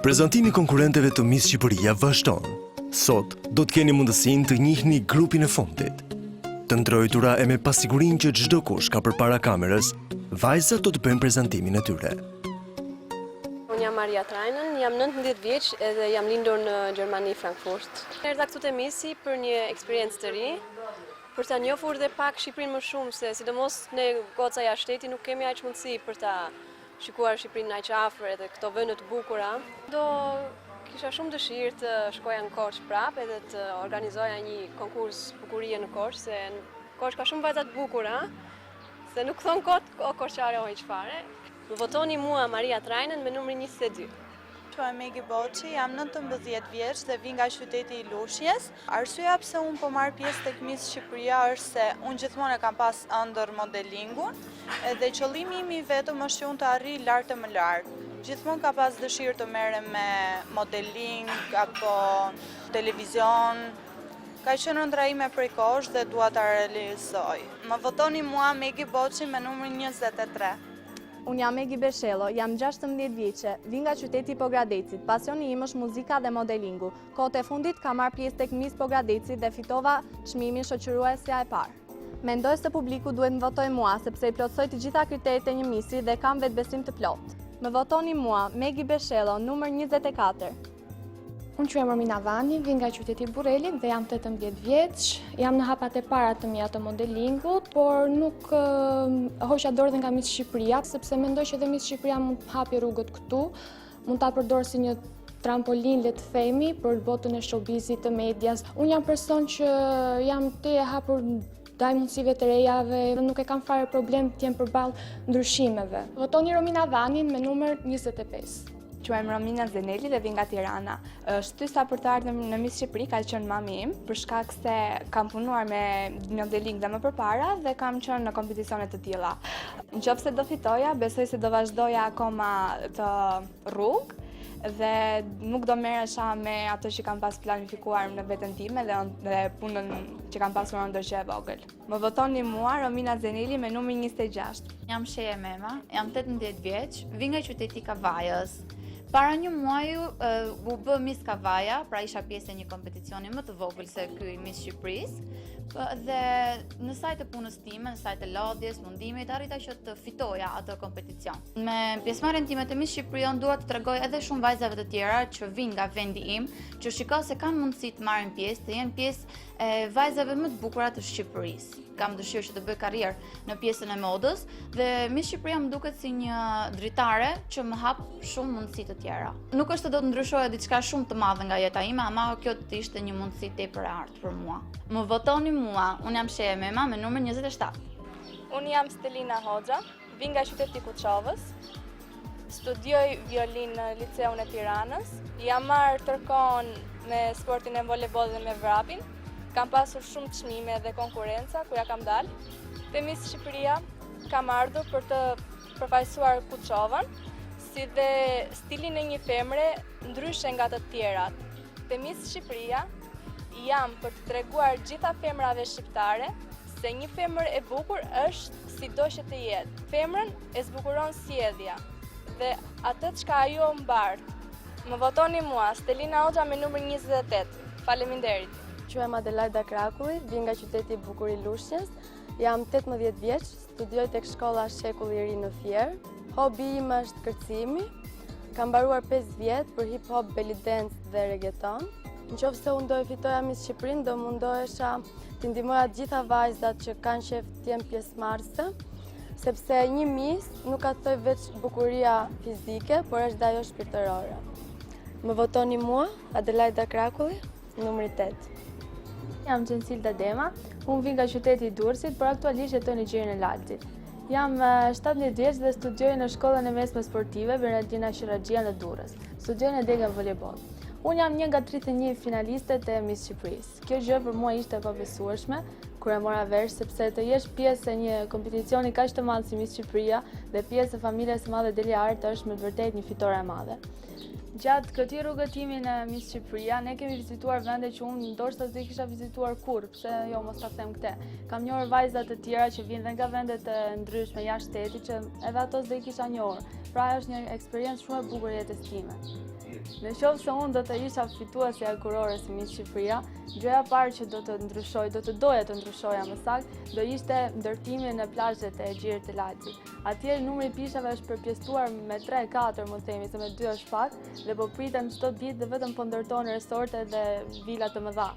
Prezantimi konkurrenteve të Miss Shqipëria vazhdon. Sot do të keni mundësinë të njihni grupin e fundit. Të ndrojtura e me pasigurinë që çdo kush ka përpara kamerës, vajzat do të bëjnë prezantimin e tyre. Unë jam Maria Trajnen, jam 19 vjeç edhe jam lindur në Gjermani, Frankfurt. Erdha këtu te Missi për një eksperiencë të ri, për ta njohur dhe pak Shqipërinë më shumë, se sidomos ne goca jashtë shteti nuk kemi aq mundësi për ta shikuar Shqipërinë aq afër edhe këto vende të bukura. Kisha shumë dëshirë të shkoja në Korçë prapë edhe të organizoja një konkurs bukurie në Korçë, se në Korçë ka shumë vajza të bukura, se nuk thon kot o korçare o çfarë. Më votoni mua Maria Trajnen me numrin 22. Quhem Megi Boçi, jam 19 vjeç dhe vi nga qyteti i Lushnjës. Arsyeja pse unë po marr pjesë tek Miss Shqipëria është se unë gjithmonë e kam pas ëndër modelingun dhe qëllimi im i vetëm është që unë të arrij lart e më lart. Gjithmonë ka pas dëshirë të merrem me modeling apo televizion. Ka qenë ëndra ime prej kohësh dhe dua ta realizoj. Më votoni mua Megi Boçi me numrin 23. Unë jam Megi Beshello, jam 16 vjeçe, vi nga qyteti Pogradecit. Pasioni im është muzika dhe modelingu. Kohët e fundit kam marrë pjesë tek Miss Pogradecit dhe fitova çmimin shoqëruesja e parë. Mendoj se publiku duhet më votojë mua sepse i plotësoj të gjitha kriteret e një missi dhe kam vetbesim të plotë. Më votoni mua, Megi Beshello, numër 24. Unë quhem Romina Vani, vi nga qyteti Burrelit dhe jam 18 vjeç. Jam në hapat e para të mia të modelingut, por nuk hoqa dorë dhe nga Miss Shqipëria, sepse mendoj që edhe Miss Shqipëria mund të hapi rrugët këtu, mund ta përdor si një trampolin, le të themi, për botën e showbizit, të medias. Unë jam person që jam te e hapur ndaj mundësive të rejave dhe nuk e kam fare problem të jem përballë ndryshimeve. Votoni Romina Vanin me numër 25. Quhem Romina Zeneli dhe vi nga Tirana. Shtysa për të ardhur në Miss Shqipëri ka qenë mami im, për shkak se kam punuar me modeling dhe më përpara dhe kam qenë në kompeticione të tilla. Nëse do fitoja, besoj se do vazhdoja akoma të rrugë dhe nuk do merresha me ato që kam pas planifikuar në veten time dhe punën që kam pasur ndër që e vogël. Më votoni mua Romina Zeneli me numrin 26. Jam Sheja Mema, jam 18 vjeç, vi nga qyteti Kavajës. Para një muaju u bë Miss Kavaja, pra isha pjesë e një kompeticioni më të vogël se ky Miss Shqipërisë, dhe në sajt e punës time, në sajt e lodhjes, mundimit, arrita që të fitoja atë kompeticion. Me pjesëmarrjen time të Miss Shqipëria dua të tregoj edhe shumë vajzave të tjera që vijnë nga vendi im, që shikoj se kanë mundësi të marrin pjesë, të jenë pjesë e vajzave më të bukura të Shqipërisë. Kam dëshirë që të bëj karrierë në pjesën e modës dhe Miss Shqipëria më duket si një dritare që më hap shumë mundësi të tjera. Nuk është se do të ndryshoje diçka shumë të madhe nga jeta ime, ama kjo të ishte një mundësi tepër e artë për mua. Më votoni mua, unë jam Sheja Mema me numër 27. Unë jam Stelina Hoxha, vi nga qyteti Kuçovës. Studioj violinë në liceun e Tiranës. Jam marrë tërkohën me sportin e voleybollit dhe me vrapin. Kam pasur shumë çmime dhe konkurrenca ku ja kam dalë. Te Miss Shqipëria kam ardhur për të përfaqësuar Kuçovën, si dhe stilin e një femre ndryshe nga të tjerat. Te Miss Shqipëria jam për të treguar gjitha femrave shqiptare se një femër e bukur është sido që të jetë. Femrën e zbukuron sjellja dhe atë çka ajo mbar. Më votoni mua, Stelina Hoxha me numër 28. Faleminderit. Quhem Adelaida Krakulli, vi nga qyteti i bukur i Lushnjës. Jam 18 vjeç, studioj tek shkolla Shekulli i Ri në Fier. Hobi im është kërcimi. Kam mbaruar 5 vjet për hip hop, belly dance dhe reggaeton. Nëse unë do e fitoja Miss Shqipërinë, do mundohesha të ndihmoja të gjitha vajzat që kanë qejf të jenë pjesëmarrëse, sepse një Miss nuk ka të thojë vetëm bukuria fizike, por është dhe ajo shpirtërore. Më votoni mua, Adelaida Krakulli, numri 8. Jam Gjensilda Dema, unë vi nga qyteti i Durrësit, por aktualisht jetoj në Gjirin e Laltit. Jam 17 vjeç dhe studioj në shkollën e mesme sportive Bernardina Shiraxhia në Durrës. Studioj në dega volejboll. Unë jam një nga 31 finalistët e Miss Shqipërisë. Kjo gjë për mua ishte e pabesueshme kur e mora vesh, sepse të jesh pjesë e një kompeticioni kaq të madh si Miss Shqipëria dhe pjesë e familjes së madhe Delia Art është me vërtet një fitore e madhe. Gjatë këtij rrugëtimi në Miss Shqipëria, ne kemi vizituar vende që unë ndoshta s'do i kisha vizituar kurrë, pse jo mos ta them këtë. Kam njohur vajza të tjera që vinë dhe nga vende të ndryshme jashtë shtetit që edhe ato s'do i kisha njohur. Pra është një eksperiencë shumë e bukur jetës time. Në qoftë se unë do të isha fituesja e kurores së Miss Shqipëria, gjëja e parë që do të doja të ndryshoja më saktë, do ishte ndërtimi në plazhet e Gjirit të Laçit. Atje numri pishave është përpjesëtuar me 3-4, më themi, se me 2 është pak, dhe po priten çdo ditë dhe vetëm po ndërtohen resorte dhe vila të mëdha.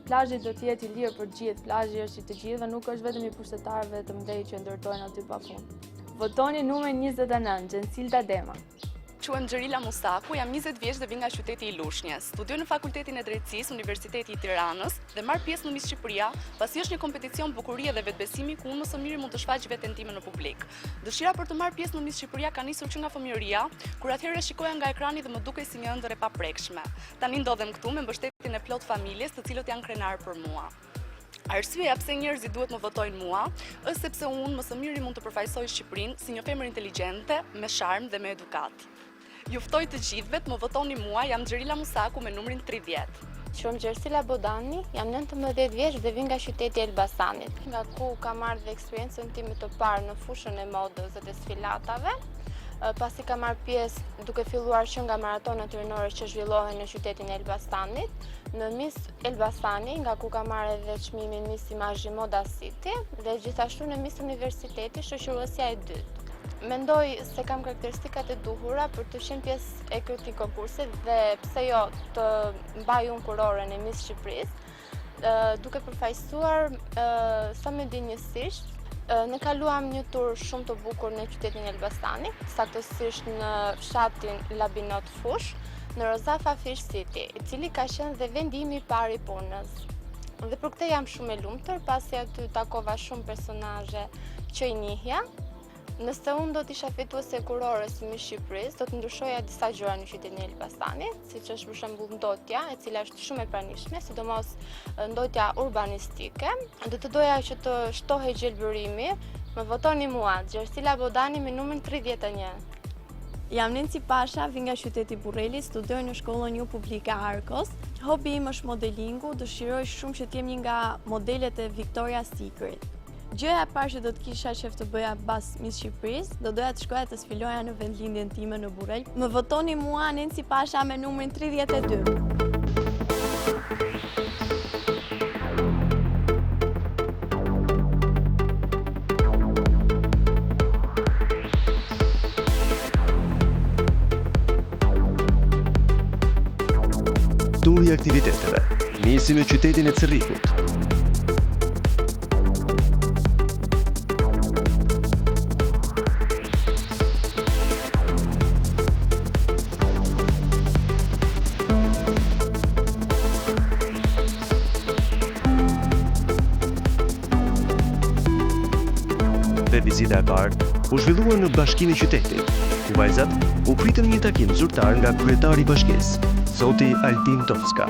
Plazhi do të jetë i lirë për gjithë, plazhi është i të gjithëve, nuk është vetëm i pushtetarëve të mëdhenj që ndërtojnë aty pafund. Votoni numër 29, Gjensilda Dema. Quhem Xherila Musaku, jam 20 vjeç dhe vi nga qyteti i Lushnjës. Studioj në Fakultetin e Drejtësisë, Universiteti i Tiranës dhe marr pjesë në Miss Shqipëria, pasi është një kompeticion bukurie dhe vetbesimi ku unë më së miri mund të shfaq veten time në publik. Dëshira për të marrë pjesë në Miss Shqipëria ka nisur që nga fëmijëria, kur atëherë shikoja nga ekrani dhe më dukej si një ëndër e paprekshme. Tani ndodhem këtu me mbështetjen e plot familjes, të cilët janë krenar për mua. Arsyeja pse njerëzit duhet më votojnë mua është sepse unë më së miri mund të përfaqësoj Shqipërinë si një femër inteligjente, me sharm dhe me edukat. Ju ftoj të gjithëve të më votoni mua, jam Xherila Musaku me numrin 30. Quhem Gjersila Bodani, jam 19 vjeç dhe vi nga qyteti i Elbasanit, nga ku kam marrë dhe eksperiencën time të parë në fushën e modës dhe të sfilatave, pasi kam marrë pjesë duke filluar që nga maratonat rinore që zhvillohen në qytetin e Elbasanit, në Miss Elbasani, nga ku kam marrë edhe çmimin Miss Imazhi Moda City dhe gjithashtu në Miss Universiteti, shoqëruesja e dytë. Mendoj se kam karakteristikat e duhura për të qenë pjesë e këtij konkursi dhe pse jo të mbaj unë kuroren e Miss Shqipërisë, duke përfaqësuar sa më dinjësisht. Ne kaluam një tur shumë të bukur në qytetin e Elbasanit, saktësisht në fshatin Labinot Fush, në Rozafa Fish City, i cili ka qenë dhe vendi im i parë i punës. Dhe për këtë jam shumë e lumtur, pasi aty takova shumë personazhe që i njihja. Nëse unë do të isha fituese kurore si Miss Shqipërisë, do të ndryshoja disa gjëra në qytetin e Elbasanit, siç është për shembull ndotja, e cila është shumë e pranishme, sidomos ndotja urbanistike. Do të doja që të shtohej gjelbërimi. Më votoni mua, Gjersila Bodani me numrin 31. Jam Nenci Pasha, vi nga qyteti Burreli, studioj në shkollën Ju Publike Arcos. Hobi im është modelingu, dëshiroj shumë që të jem një nga modelet e Victoria's Secret. Gjëja e parë që do të kisha qejf të bëja pas Miss Shqipërisë, do doja të shkoja të sfiloja në vendlindjen time në Burrel. Më votoni mua, Nenci Pasha me numrin 32. Turi i aktiviteteve. Nisi në qytetin e Cerrikut. Dhe vizita e parë u zhvillua në Bashkinë e Qytetit, ku vajzat u pritën një takim zyrtar nga kryetari i bashkisë, zoti Altin Tocka.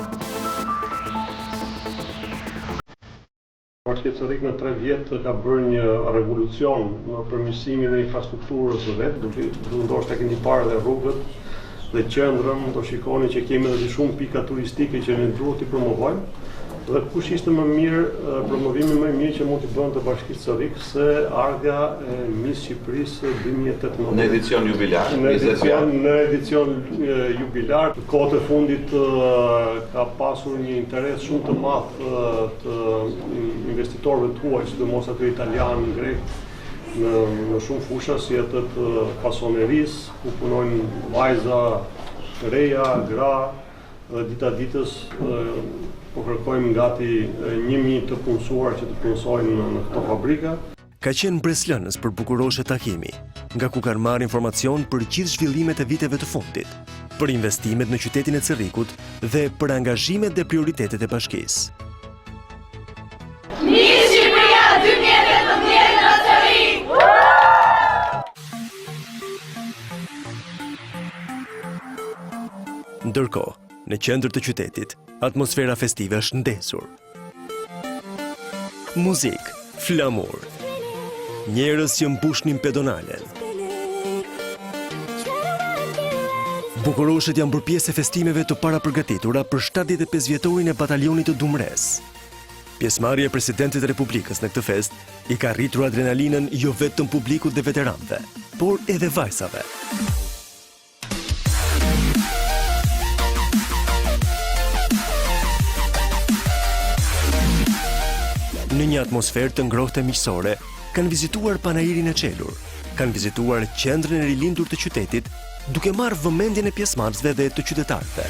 Bashkia e Cerrikut në 3 vjet ka bërë një revolucion në përmirësimin e infrastrukturës së vet, duke ndoshta keni parë dhe rrugët dhe qendrën, do shikoni që kemi edhe shumë pika turistike që ne duhet t'i promovojmë. Dhe kush ishte më mirë, promovimi më i mirë që mund t'i bënte Bashkia e Cerrikut se ardha e Miss Shqipërisë 2018. Në edicion jubilar. Në edicion jubilar. Kohët e fundit ka pasur një interes shumë të madh të investitorëve të huaj, sidomos ato italianë, grek, në shumë fusha si atë të fasonerisë, ku punojnë vajza të reja, gra, dhe dita ditës po kërkojmë gati 1000 të punësuar që të punësojnë në këto fabrika. Ka qenë breslënës për bukuroshe takimi, nga ku kanë marrë informacion për gjithë zhvillimet e viteve të fundit, për investimet në qytetin e Cerrikut dhe për angazhimet dhe prioritetet e bashkisë. Miss Shqipëria 2018 në Cerrik! Ndërkohë, në qendër të qytetit, atmosfera festive është ndezur. Muzik, flamur, njerëz që mbushnin pedonalen, Bukuroshet janë bërë pjesë e festimeve të parapërgatitura për 75 vjetorin e batalionit të Dumres. Pjesëmarrja e presidentit të Republikës në këtë fest i ka rritur adrenalinën jo vetëm publikut dhe veteranëve, por edhe vajzave. Në një atmosferë të ngrohtë e miqësore, kanë vizituar panairin e qelur, kanë vizituar qendrën e rilindur të qytetit, duke marrë vëmendjen e pjesëmarrësve dhe të qytetarëve.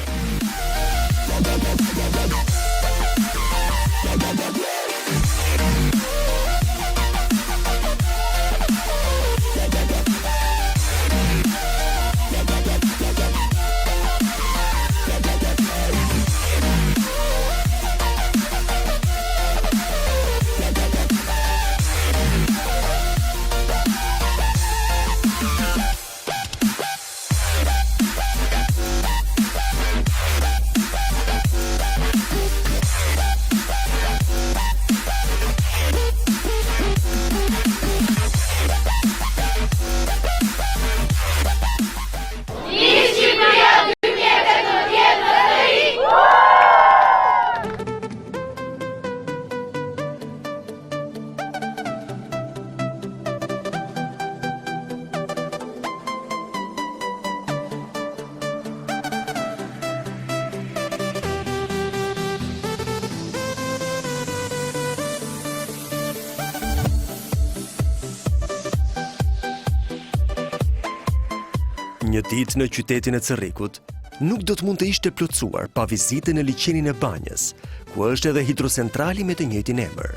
Një ditë në qytetin e Cerrikut nuk do të mund të ishte plotësuar pa vizitën në liçenin e Banjës, ku është edhe hidrocentrali me të njëjtin emër.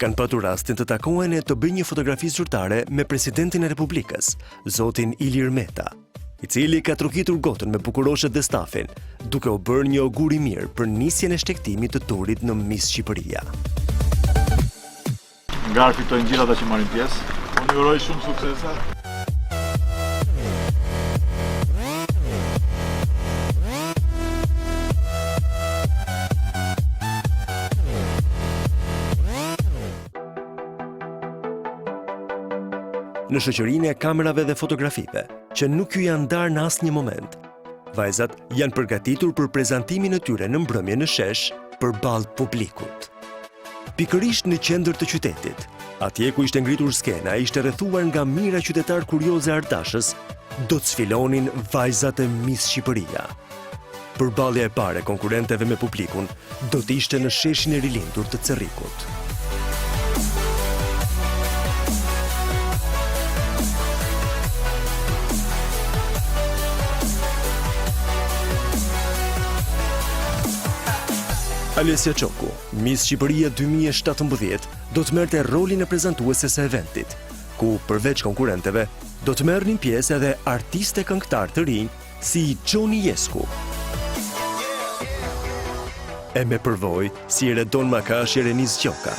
Kanë patur rastin të takohen e të bëjnë një fotografi zyrtare me presidentin e Republikës, zotin Ilir Meta, i cili ka trukitur gotën me bukuroshet dhe stafin, duke u bërë një augur i mirë për nisjen e shtektimit të turit në Miss Shqipëria. Nga fitojnë gjithë ata që marrin pjesë, unë ju uroj shumë suksesa. Në shoqërinë e kamerave dhe fotografive, që nuk ju janë ndarë në asnjë moment. Vajzat janë përgatitur për prezantimin e tyre në mbrëmje në shesh përballë publikut. Pikërisht në qendër të qytetit, atje ku ishte ngritur skena, ishte rrethuar nga mijëra qytetar kurioze ardashës, do të sfilonin vajzat e Miss Shqipëria. Përballja e parë e konkurrenteve me publikun do të ishte në sheshin e rilindur të Cerrikut. Alessia Çoku, Miss Shqipëria 2017, do të merrte rolin e prezantueses së eventit, ku përveç konkurrenteve do të merrnin pjesë edhe artistë këngëtar të rinj si Gjoni Jesku. E me përvojë si Redon Makashi e Reniz Gjoka.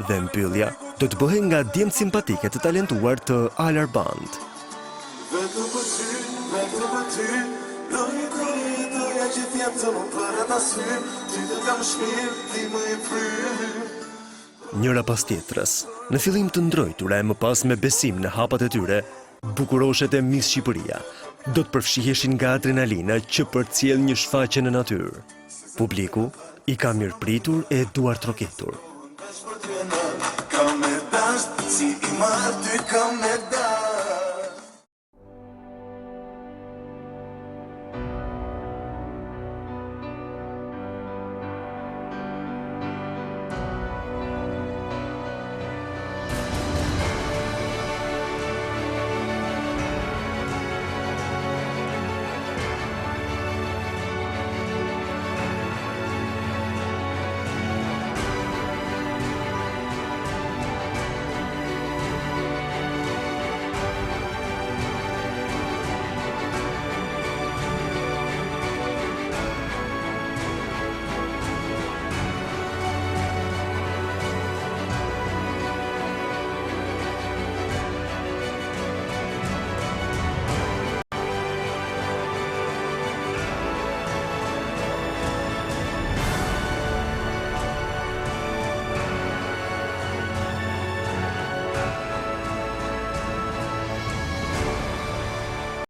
Dhe mbyllja do të bëhen nga djemtë simpatike të talentuar të Alar Band. Njëra pas tjetrës, në fillim të ndrojtura e më pas me besim në hapat e tyre, bukuroshet e Miss Shqipëria do të përfshiheshin nga adrenalina që përcjell një shfaqje në natyrë. Publiku i ka mirëpritur e duar troketur. Si i marrë ty kam me